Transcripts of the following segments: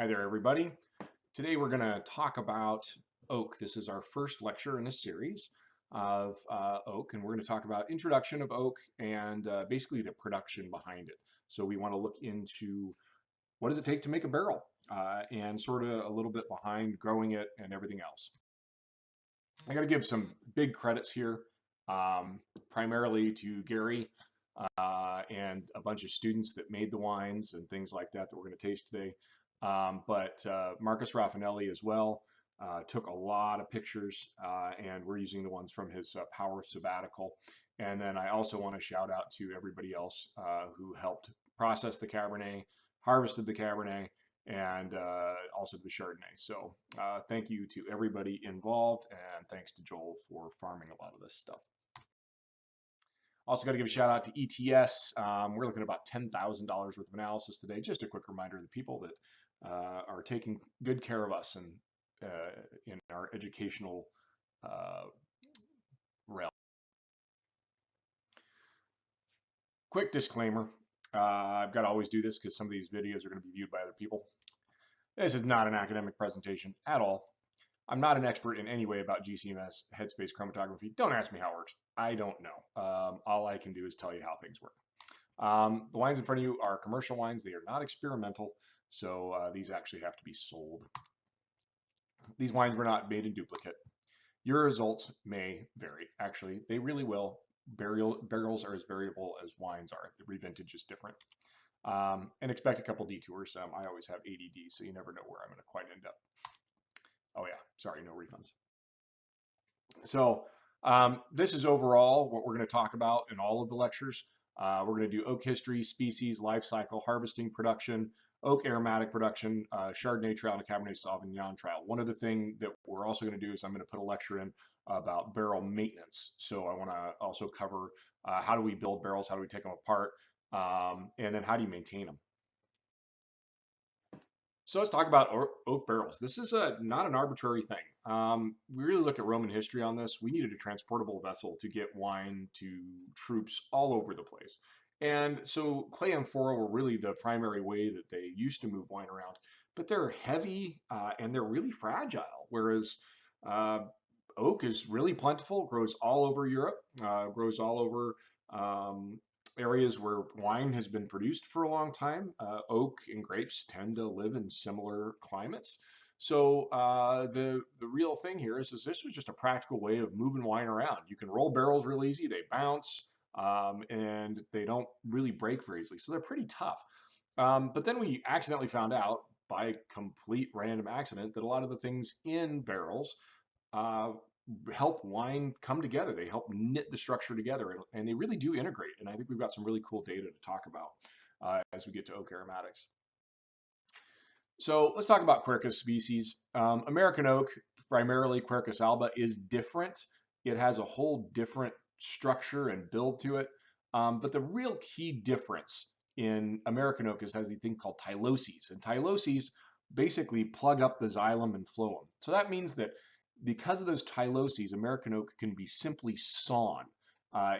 Hi there, everybody. Today we're going to talk about oak. This is our first lecture in a series of oak, and we're going to talk about introduction of oak and basically the production behind it. So we want to look into what does it take to make a barrel and sort of a little bit behind growing it and everything else. I got to give some big credits here, primarily to Gary and a bunch of students that made the wines and things like that we're going to taste today. But Marcus Raffinelli as well took a lot of pictures, and we're using the ones from his Power Sabbatical. And then I also want to shout out to everybody else who helped process the Cabernet, harvested the Cabernet, and also the Chardonnay. So thank you to everybody involved, and thanks to Joel for farming a lot of this stuff. Also got to give a shout out to ETS. We're looking at about $10,000 worth of analysis today. Just a quick reminder to the people that are taking good care of us and in our educational realm. Quick disclaimer. I've got to always do this because some of these videos are going to be viewed by other people. This is not an academic presentation at all. I'm not an expert in any way about GCMS headspace chromatography. Don't ask me how it works. I don't know. All I can do is tell you how things work. The wines in front of you are commercial wines. They are not experimental, so these actually have to be sold. These wines were not made in duplicate. Your results may vary. Actually, they really will. Barrels are as variable as wines are. The revintage is different. And expect a couple detours. I always have ADD, so you never know where I'm going to quite end up. Oh yeah, sorry, no refunds. So this is overall what we're going to talk about in all of the lectures. We're going to do oak history, species, life cycle, harvesting, production, oak aromatic production, Chardonnay trial, and Cabernet Sauvignon trial. One other thing that we're also going to do is I'm going to put a lecture in about barrel maintenance. So I want to also cover how do we build barrels, how do we take them apart, and then how do you maintain them. So let's talk about oak barrels. This is not an arbitrary thing. We really look at Roman history on this. We needed a transportable vessel to get wine to troops all over the place. And so clay amphora were really the primary way that they used to move wine around. But they're heavy and they're really fragile, whereas oak is really plentiful, grows all over Europe, grows all over areas where wine has been produced for a long time. Oak and grapes tend to live in similar climates. So the real thing here is this was just a practical way of moving wine around. You can roll barrels real easy, they bounce, and they don't really break very easily. So they're pretty tough. But then we accidentally found out by complete random accident that a lot of the things in barrels help wine come together. They help knit the structure together, and they really do integrate. And I think we've got some really cool data to talk about as we get to oak aromatics. So let's talk about Quercus species. American oak, primarily Quercus alba, is different. It has a whole different structure and build to it. But the real key difference in American oak is has a thing called tyloses. And tyloses basically plug up the xylem and phloem. So that means that because of those tyloses, American oak can be simply sawn.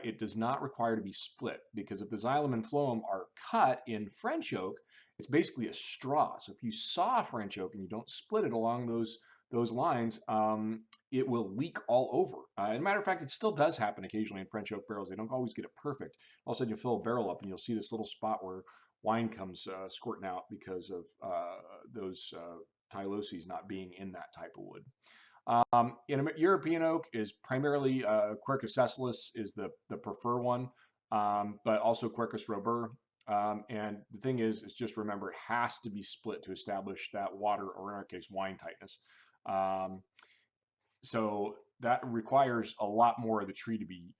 It does not require to be split because if the xylem and phloem are cut in French oak, it's basically a straw. So if you saw French oak and you don't split it along those lines, it will leak all over. As a matter of fact, it still does happen occasionally in French oak barrels. They don't always get it perfect. All of a sudden, you fill a barrel up and you'll see this little spot where wine comes squirting out because of those tyloses not being in that type of wood. In European oak is primarily Quercus sessilis is the preferred one, but also Quercus robur. And the thing is just remember, it has to be split to establish that water, or in our case, wine tightness. So that requires a lot more of the tree to be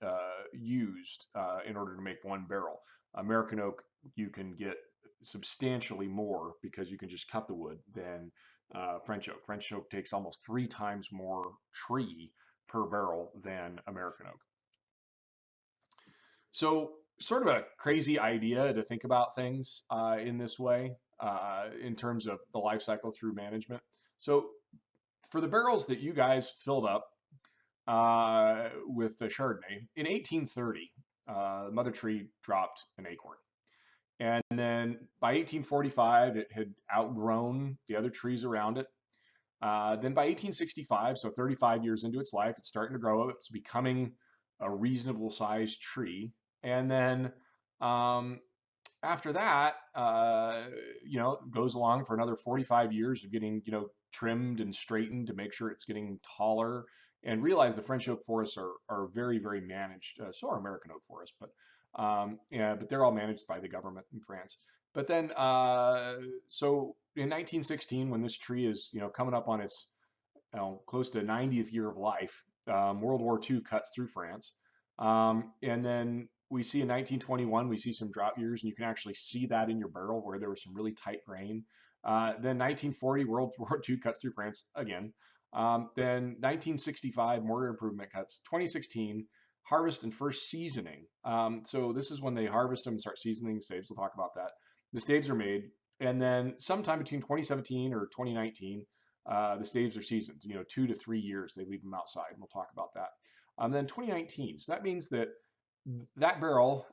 used in order to make one barrel. American oak, you can get substantially more because you can just cut the wood than French oak. French oak takes almost 3 times more tree per barrel than American oak. So sort of a crazy idea to think about things in this way in terms of the life cycle through management. So for the barrels that you guys filled up with the Chardonnay, in 1830, the mother tree dropped an acorn. And then by 1845, it had outgrown the other trees around it. Then by 1865, so 35 years into its life, it's starting to grow. It's becoming a reasonable sized tree. And then after that, it goes along for another 45 years of getting, trimmed and straightened to make sure it's getting taller. And realize the French oak forests are very, very managed. So are American oak forests, but but they're all managed by the government in France. But then, so in 1916, when this tree is, coming up on its close to 90th year of life, World War II cuts through France. And then we see in 1921, we see some drought years, and you can actually see that in your barrel where there was some really tight grain. Then 1940, World War II cuts through France again. Then 1965, mortar improvement cuts. 2016, harvest and first seasoning. So this is when they harvest them and start seasoning the staves. We'll talk about that. The staves are made. And then sometime between 2017 or 2019, the staves are seasoned. 2 to 3 years, they leave them outside. And we'll talk about that. Then 2019. So that means that barrel,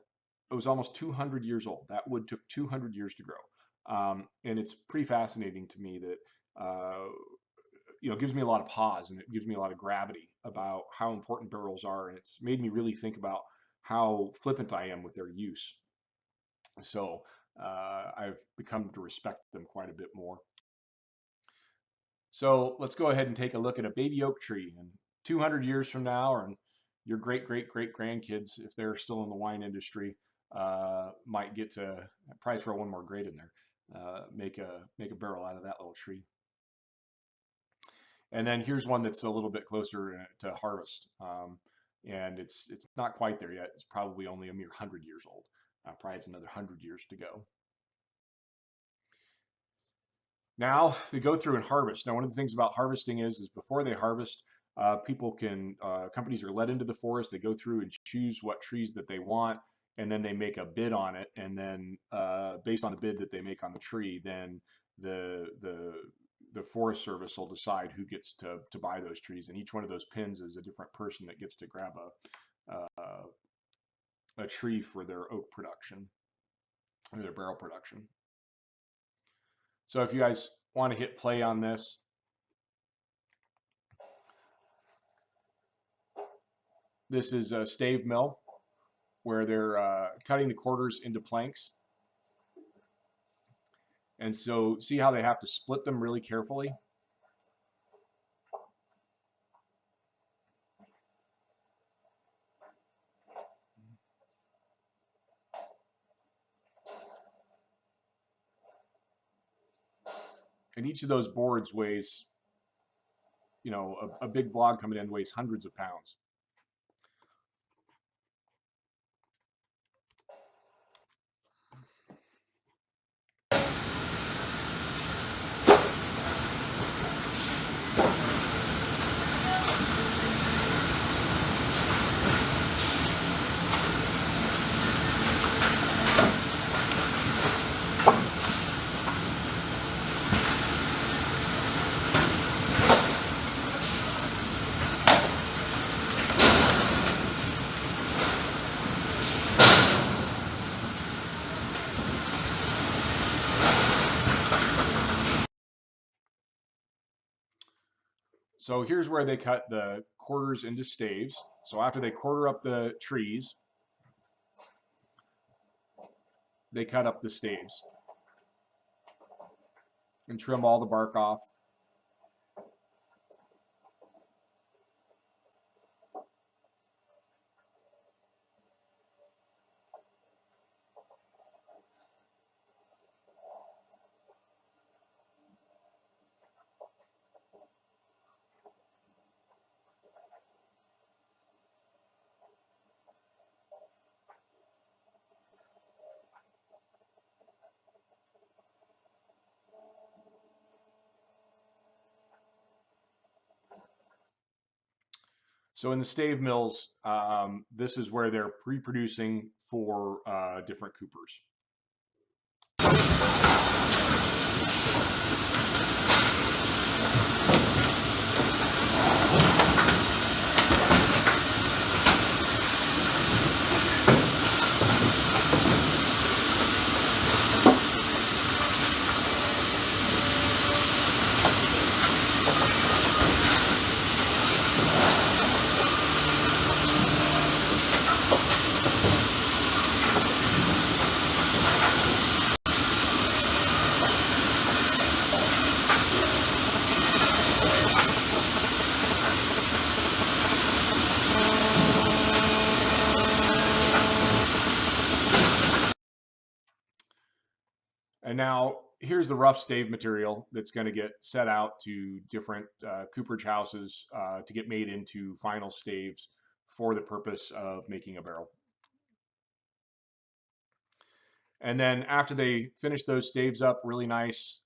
it was almost 200 years old. That wood took 200 years to grow. And it's pretty fascinating to me that, it gives me a lot of pause, and it gives me a lot of gravity about how important barrels are. And it's made me really think about how flippant I am with their use. So I've become to respect them quite a bit more. So let's go ahead and take a look at a baby oak tree. And 200 years from now, or your great-great-great-grandkids, if they're still in the wine industry, might get to probably throw one more grade in there, make a barrel out of that little tree. And then here's one that's a little bit closer to harvest, and it's not quite there yet. It's probably only a mere 100 years old. Probably has another 100 years to go. Now they go through and harvest. Now, one of the things about harvesting is before they harvest, companies are let into the forest. They go through and choose what trees that they want, and then they make a bid on it. And then based on the bid that they make on the tree, then the Forest Service will decide who gets to buy those trees. And each one of those pins is a different person that gets to grab a tree for their oak production or their barrel production. So if you guys want to hit play on this, this is a stave mill where they're cutting the quarters into planks. And so see how they have to split them really carefully? And each of those boards weighs, a big vlog coming in weighs hundreds of pounds. So here's where they cut the quarters into staves. So after they quarter up the trees, they cut up the staves and trim all the bark off. So in the stave mills, this is where they're pre-producing for different coopers. now here's the rough stave material that's going to get set out to different cooperage houses to get made into final staves for the purpose of making a barrel. And then after they finish those staves up really nice,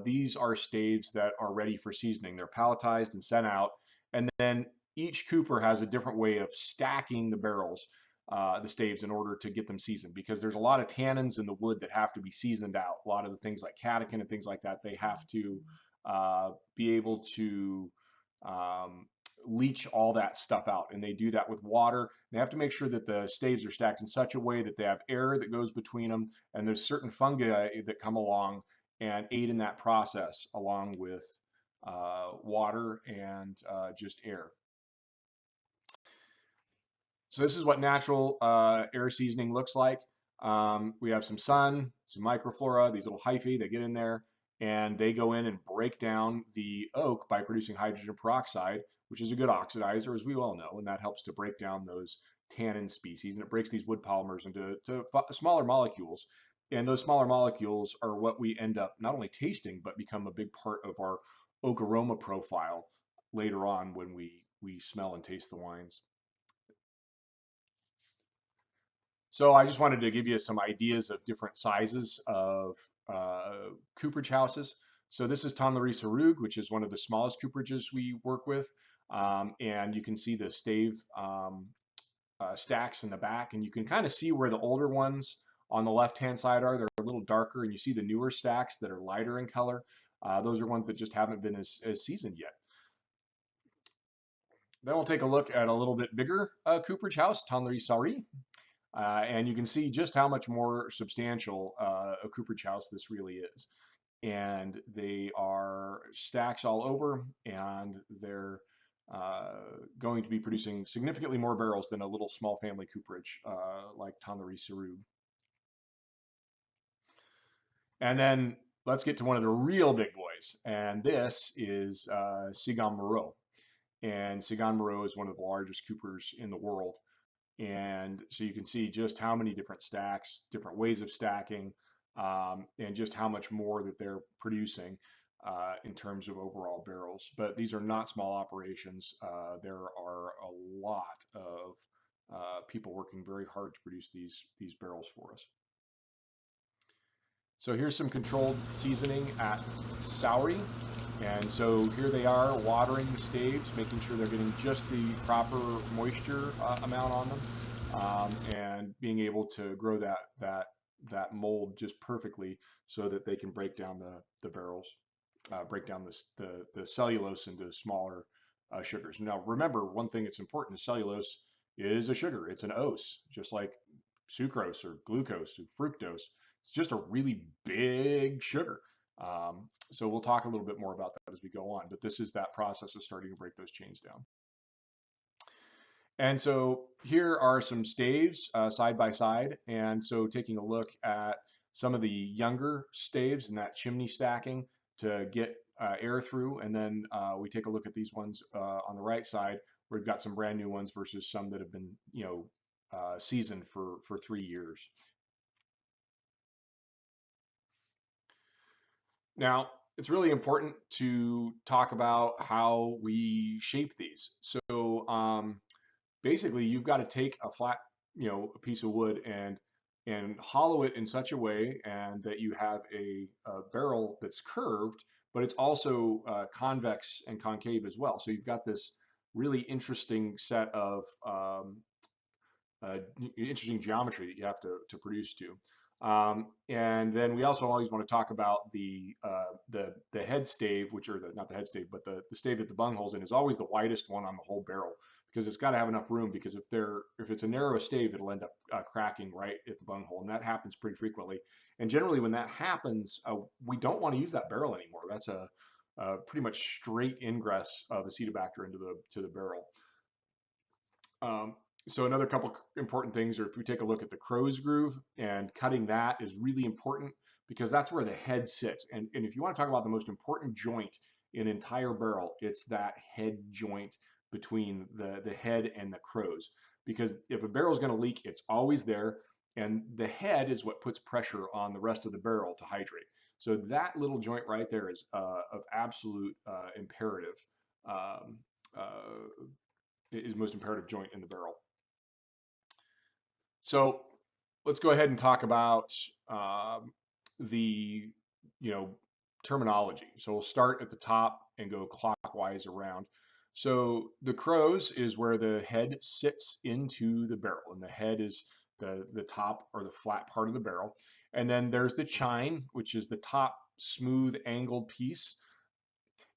these are staves that are ready for seasoning. They're palletized and sent out. And then each cooper has a different way of stacking the barrels, the staves, in order to get them seasoned, because there's a lot of tannins in the wood that have to be seasoned out. A lot of the things like catechin and things like that, they have to be able to leach all that stuff out, and they do that with water. They have to make sure that the staves are stacked in such a way that they have air that goes between them, and there's certain fungi that come along and aid in that process, along with water and just air. So this is what natural air seasoning looks like. We have some sun, some microflora, these little hyphae that get in there, and they go in and break down the oak by producing hydrogen peroxide, which is a good oxidizer, as we all know, and that helps to break down those tannin species, and it breaks these wood polymers into smaller molecules. And those smaller molecules are what we end up not only tasting, but become a big part of our oak aroma profile later on when we smell and taste the wines. So I just wanted to give you some ideas of different sizes of cooperage houses. So this is Tannerie-sur-Rouge, which is one of the smallest cooperages we work with. And you can see the stave stacks in the back, and you can kind of see where the older ones on the left-hand side are. They're a little darker, and you see the newer stacks that are lighter in color. Those are ones that just haven't been as seasoned yet. Then we'll take a look at a little bit bigger cooperage house, Tannerie-sur-Rouge. And you can see just how much more substantial a cooperage house this really is. And they are stacks all over, and they're going to be producing significantly more barrels than a little small family cooperage like Tannerie-sur-Rouge. And then let's get to one of the real big boys, and this is Sigan-Moreau. And Sigan-Moreau is one of the largest coopers in the world. And so you can see just how many different stacks, different ways of stacking, and just how much more that they're producing in terms of overall barrels. But these are not small operations. There are a lot of people working very hard to produce these barrels for us. So here's some controlled seasoning at Saury. And so here they are watering the staves, making sure they're getting just the proper moisture amount on them, and being able to grow that mold just perfectly so that they can break down the barrels, break down the cellulose into smaller sugars. Now remember, one thing that's important is cellulose is a sugar. It's an ose, just like sucrose or glucose or fructose. It's just a really big sugar. So we'll talk a little bit more about that as we go on, but this is that process of starting to break those chains down. And so here are some staves side by side. And so taking a look at some of the younger staves and that chimney stacking to get air through. And then we take a look at these ones on the right side, where we've got some brand new ones versus some that have been, seasoned for 3 years. Now, it's really important to talk about how we shape these. So basically, you've got to take a flat, a piece of wood and hollow it in such a way and that you have a barrel that's curved, but it's also convex and concave as well. So you've got this really interesting set of interesting geometry that you have to produce to. And then we also always want to talk about the head stave, which are not the head stave, but the stave that the bunghole's in is always the widest one on the whole barrel, because it's got to have enough room. Because if it's a narrow stave, it'll end up cracking right at the bunghole, and that happens pretty frequently. And generally, when that happens, we don't want to use that barrel anymore. That's a pretty much straight ingress of acetobacter into the barrel. So another couple important things are, if we take a look at the crow's groove, and cutting that is really important because that's where the head sits. And if you want to talk about the most important joint in an entire barrel, it's that head joint between the head and the crows. Because if a barrel is going to leak, it's always there. and the head is what puts pressure on the rest of the barrel to hydrate. So that little joint right there is of absolute imperative, um, is the most imperative joint in the barrel. So let's go ahead and talk about the terminology. So we'll start at the top and go clockwise around. So the crows is where the head sits into the barrel, and the head is the top or the flat part of the barrel. And then there's the chine, which is the top smooth angled piece.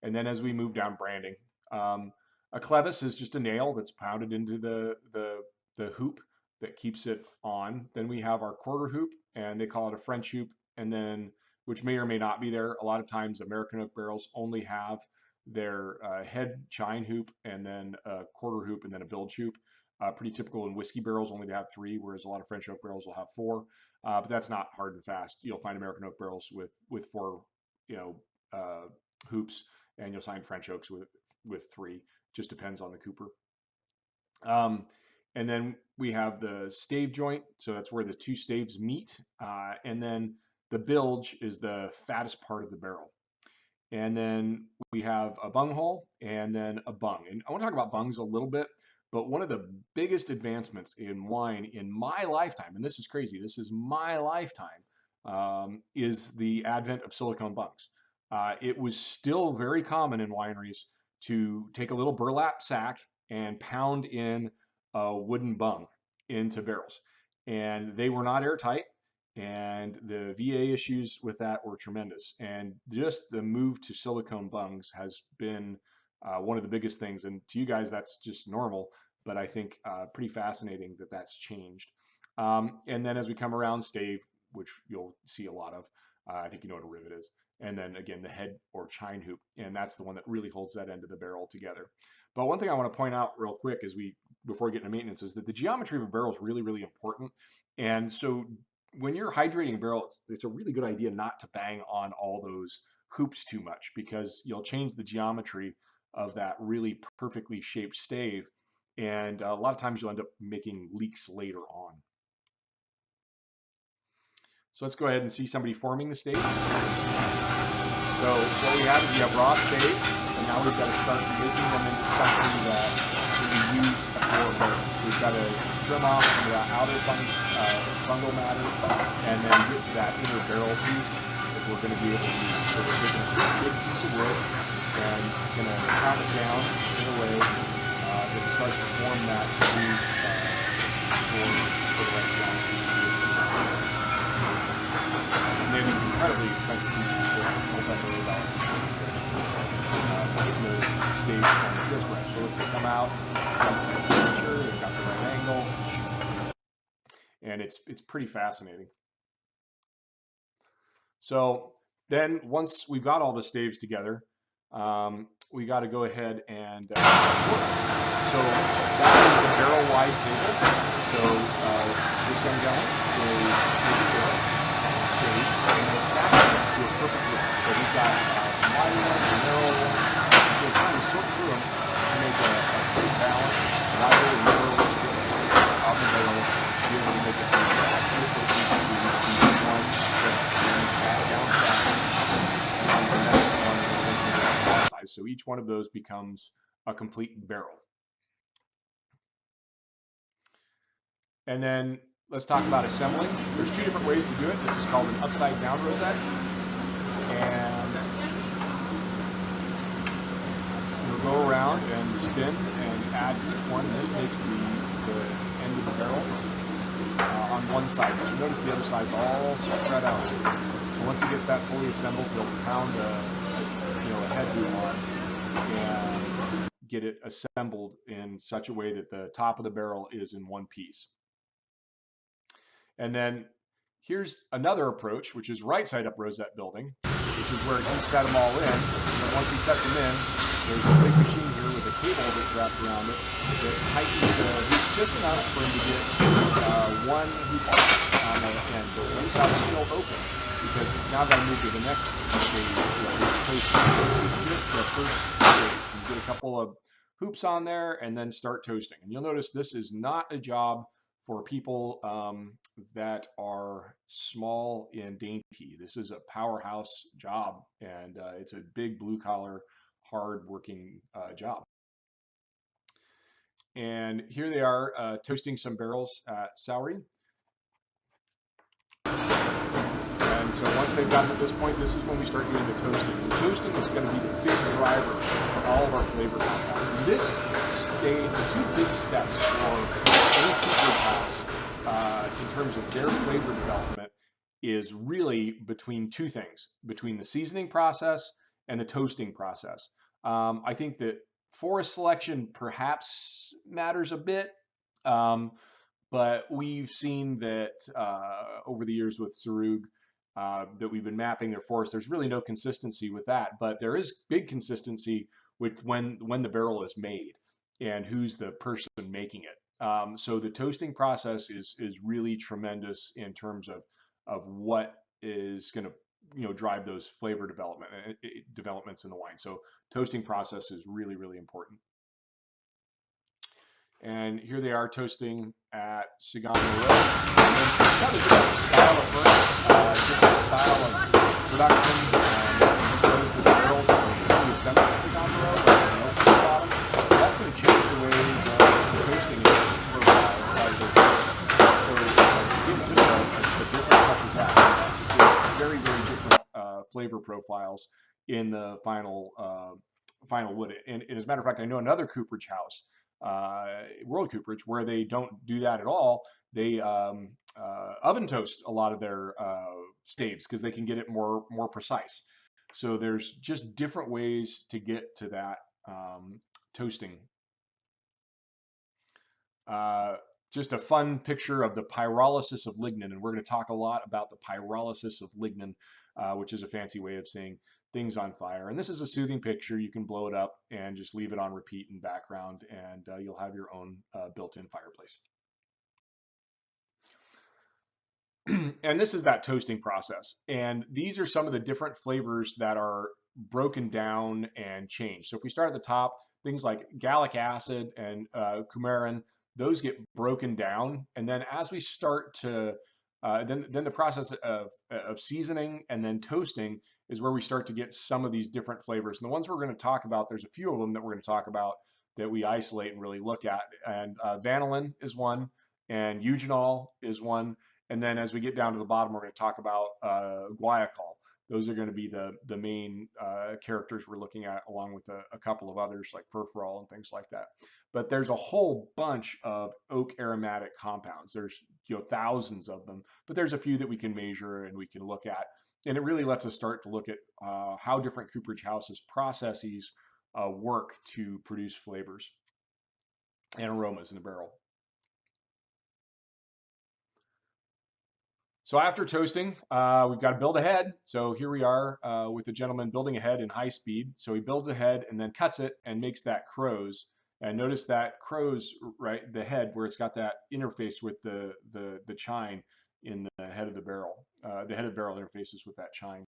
And then as we move down, branding. A clevis is just a nail that's pounded into the hoop that keeps it on. Then we have our quarter hoop, and they call it a French hoop, and then which may or may not be there. A lot of times American oak barrels only have their head chine hoop, and then a quarter hoop, and then a bilge hoop. Pretty typical in whiskey barrels, only to have 3, whereas a lot of French oak barrels will have 4. But that's not hard and fast. You'll find American oak barrels with 4, hoops, and you'll find French oaks with 3. Just depends on the cooper. And then we have the stave joint, so that's where the 2 staves meet. And then the bilge is the fattest part of the barrel. And then we have a bung hole and then a bung. And I want to talk about bungs a little bit, but one of the biggest advancements in wine in my lifetime, and this is crazy, this is my lifetime, is the advent of silicone bungs. It was still very common in wineries to take a little burlap sack and pound in a wooden bung into barrels. And they were not airtight, and the VA issues with that were tremendous. And just the move to silicone bungs has been one of the biggest things. And to you guys, that's just normal, but I think pretty fascinating that that's changed. And then as we come around, stave, which you'll see a lot of, I think you know what a rivet is. And then again, the head or chine hoop, and that's the one that really holds that end of the barrel together. But one thing I want to point out real quick before we get into maintenance is that the geometry of a barrel is really, really important. And so when you're hydrating a barrel, it's a really good idea not to bang on all those hoops too much, because you'll change the geometry of that really perfectly shaped stave. And a lot of times you'll end up making leaks later on. So let's go ahead and see somebody forming the staves. So what we have is we have raw staves, and now we've got to start making them into something that can be used for a barrel. So we've got to trim off some of that outer fungal matter, and then get to that inner barrel piece that we're going to be able to use. So we're taking a big piece of wood and going to pound it down in a way that it starts to form that smooth for the right geometry. And then these incredibly expensive pieces of wood, multi-million-dollar getting those staves just right. So if they come out, they've got the right angle, and it's pretty fascinating. So then once we've got all the staves together, we got to go ahead and sort. So that is a barrel-wide table. So this young gentleman is taking barrel staves and they stack them to a perfect width. So we've got some wide ones, some narrow ones. We're trying to sort through them to make a good balance, wider and narrower strips. Obviously, I will be able to make it pretty accurate. One, down stack, and the next one is eventually down size. So each one of those becomes a complete barrel. And then let's talk about assembling. There's 2 different ways to do it. This is called an upside down rosette. And we'll go around and spin and add each one. This makes the end of the barrel on one side. But you notice the other side's all spread out. So once it gets that fully assembled, we'll pound a head boom on and get it assembled in such a way that the top of the barrel is in one piece. And then here's another approach, which is right side up rosette building, which is where he set them all in. And then once he sets them in, there's a big machine here with a cable that's wrapped around it that tightens the hoops just enough for him to get one hoop on the end. But one side is still open because it's now got to move to the next stage, which is toasting. So this is just the first stage. You get a couple of hoops on there and then start toasting. And you'll notice this is not a job for people that are small and dainty. This is a powerhouse job, and it's a big blue-collar, hard-working job. And here they are toasting some barrels at Soury. And so once they've gotten to this point, this is when we start doing the toasting. The toasting is going to be the big driver of all of our flavor compounds. And this stage, the two big steps for any cooperage house in terms of their flavor development is really between two things, between the seasoning process and the toasting process. I think that forest selection perhaps matters a bit, but we've seen that over the years with Sarug, that we've been mapping their forest, there's really no consistency with that, but there is big consistency with when the barrel is made and who's the person making it. So the toasting process is really tremendous in terms of what is going to drive those flavor developments in the wine. So toasting process is really, really important. And here they are toasting at Sagano Road. Kind of different style of furnace, different style of production. Toast the barrels that we assemble at Sagano Road, like the bottom. So that's going to change the way the toasting is for inside the barrel. So again, just a difference such as that. Very, very different flavor profiles in the final wood. And as a matter of fact, I know another cooperage house, World Cooperage, where they don't do that at all. They oven toast a lot of their staves because they can get it more precise. So there's just different ways to get to that toasting. Just a fun picture of the pyrolysis of lignin, and we're going to talk a lot about the pyrolysis of lignin, which is a fancy way of saying things on fire. And this is a soothing picture. You can blow it up and just leave it on repeat in background, and you'll have your own built-in fireplace. And this is that toasting process. And these are some of the different flavors that are broken down and changed. So if we start at the top, things like gallic acid and coumarin, those get broken down. And then as we start to then the process of seasoning and then toasting is where we start to get some of these different flavors. And the ones we're going to talk about, there's a few of them that we're going to talk about that we isolate and really look at. And vanillin is one, and eugenol is one. And then as we get down to the bottom, we're going to talk about guaiacol. Those are going to be the main characters we're looking at, along with a couple of others like furfural and things like that. But there's a whole bunch of oak aromatic compounds. There's thousands of them, but there's a few that we can measure and we can look at. And it really lets us start to look at how different cooperage houses processes work to produce flavors and aromas in the barrel. So after toasting, we've got to build a head. So here we are with a gentleman building a head in high speed. So he builds a head and then cuts it and makes that crows. And notice that crows, right, the head where it's got that interface with the chine in the head of the barrel. The head of the barrel interfaces with that chine.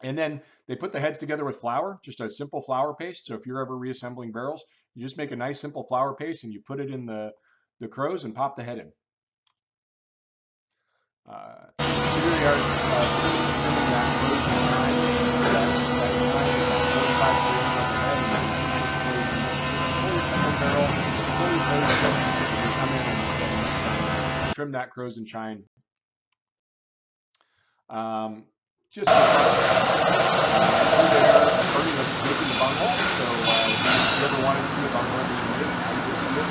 And then they put the heads together with flour, just a simple flour paste. So if you're ever reassembling barrels, you just make a nice simple flour paste and you put it in the crows and pop the head in. Here we are trimming that crows and trim that crows and chine. Just making the bunghole. So if you ever wanted to see a bunghole being made, now you can see it.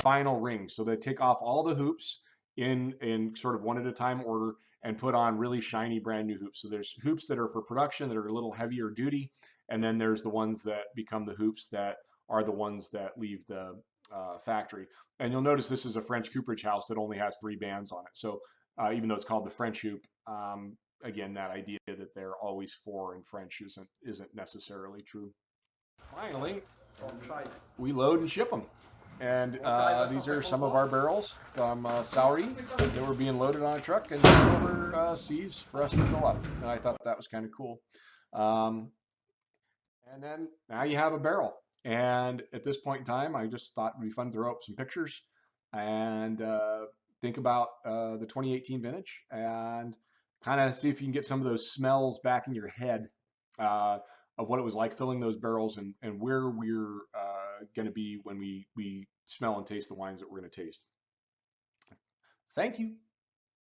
Final ring. So they take off all the hoops in sort of one at a time order and put on really shiny brand new hoops. So there's hoops that are for production that are a little heavier duty, and then there's the ones that become the hoops that are the ones that leave the factory. And you'll notice this is a French cooperage house that only has 3 bands on it. So even though it's called the French hoop, again, that idea that they're always 4 in French isn't necessarily true. Finally, we load and ship them. And these are some of our barrels from Saudi that were being loaded on a truck and sent overseas for us to fill up. And I thought that was kind of cool. And then now you have a barrel. And at this point in time, I just thought it'd be fun to throw up some pictures and think about the 2018 vintage and kind of see if you can get some of those smells back in your head of what it was like filling those barrels and where we're going to be when we smell and taste the wines that we're going to taste. Thank you.